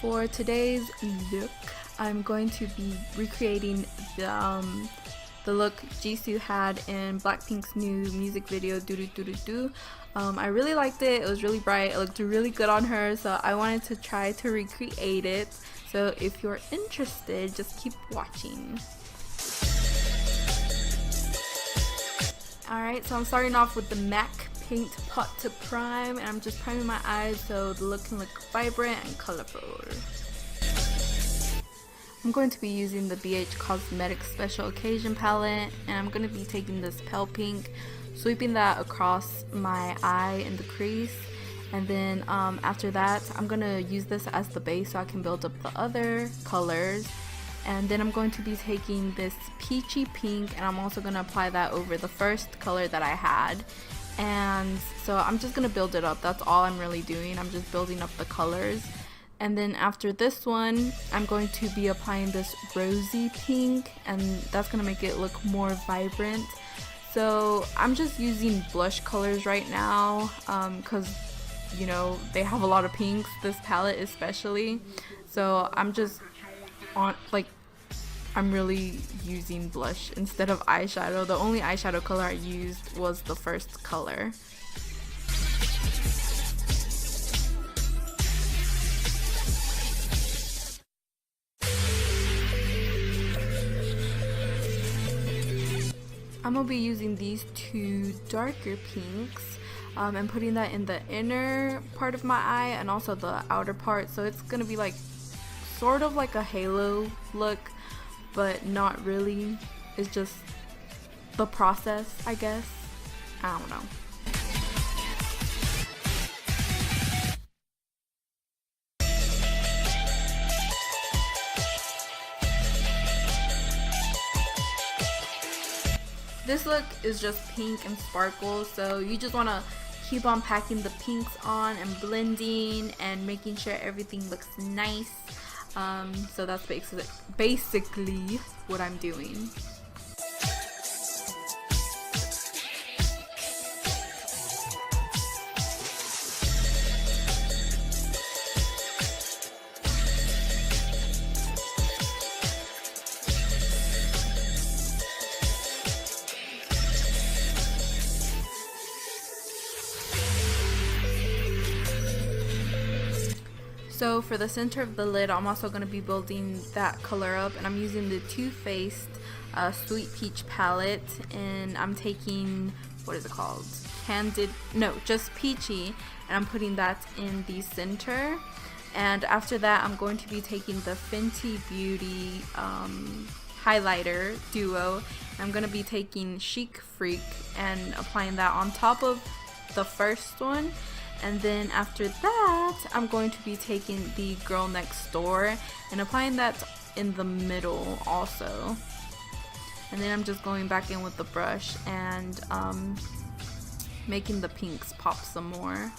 for today's look, I'm going to be recreating the look Jisoo had in BlackPink's new music video Duu Duu Duu Duu. I really liked it. It was really bright. It looked really good on her, so I wanted to try to recreate it. So if you're interested, just keep watching. Alright, so I'm starting off with the MAC Paint Pot to Prime, and I'm just priming my eyes so the look can look vibrant and colorful. I'm going to be using the BH Cosmetics Special Occasion palette, and I'm going to be taking this pale pink, sweeping that across my eye in the crease, and then after that I'm going to use this as the base so I can build up the other colors. And then I'm going to be taking this peachy pink, and I'm also going to apply that over the first color that I had. And so I'm just going to build it up. That's all I'm really doing. I'm just building up the colors. And then after this one, I'm going to be applying this rosy pink, and that's going to make it look more vibrant. So I'm just using blush colors right now because, you know, they have a lot of pinks, this palette especially. So I'm just I'm really using blush instead of eyeshadow. The only eyeshadow color I used was the first color. I'm going to be using these two darker pinks and putting that in the inner part of my eye and also the outer part. So it's going to be like sort of like a halo look, but not really. It's just the process, I guess. I don't know. This look is just pink and sparkles, so you just want to keep on packing the pinks on and blending and making sure everything looks nice. So that's basically what I'm doing. So for the center of the lid, I'm also going to be building that color up, and I'm using the Too Faced Sweet Peach palette, and I'm taking, what is it called? Just Peachy, and I'm putting that in the center. And after that, I'm going to be taking the Fenty Beauty highlighter duo. I'm going to be taking Chic Freak and applying that on top of the first one. And then after that, I'm going to be taking the Girl Next Door and applying that in the middle also. And then I'm just going back in with the brush and making the pinks pop some more.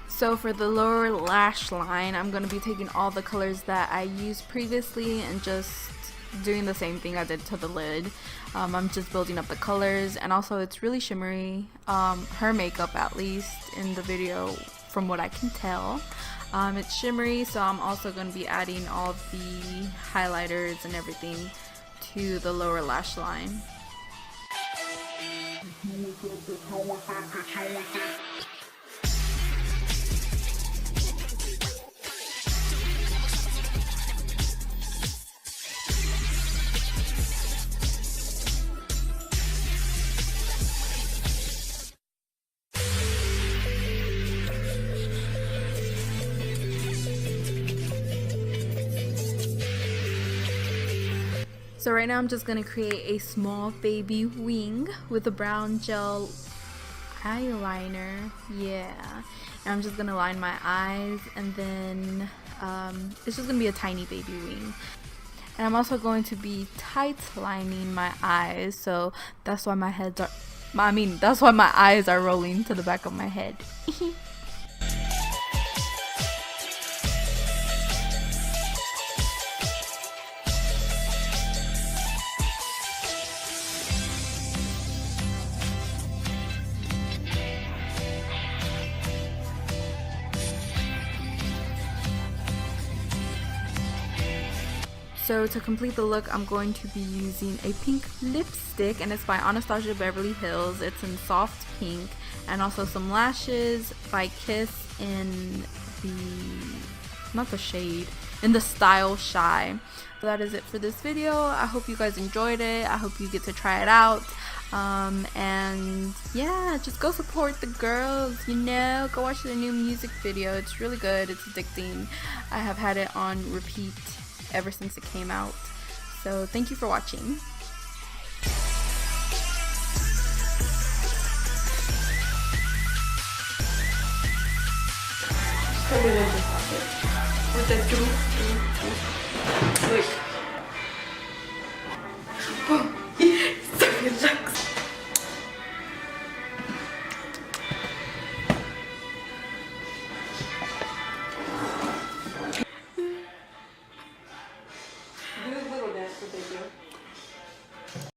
So for the lower lash line, I'm going to be taking all the colors that I used previously and just doing the same thing I did to the lid. I'm just building up the colors, and also it's really shimmery, her makeup at least in the video from what I can tell. It's shimmery, so I'm also going to be adding all of the highlighters and everything to the lower lash line. So right now I'm just going to create a small baby wing with a brown gel eyeliner. Yeah. And I'm just going to line my eyes, and then it's just going to be a tiny baby wing. And I'm also going to be tight lining my eyes, so that's why that's why my eyes are rolling to the back of my head. So to complete the look, I'm going to be using a pink lipstick, and it's by Anastasia Beverly Hills. It's in soft pink, and also some lashes by Kiss in the style Shy. So that is it for this video. I hope you guys enjoyed it. I hope you get to try it out. And yeah, just go support the girls, you know, go watch the new music video. It's really good, it's addicting. I have had it on repeat ever since it came out. So thank you for watching.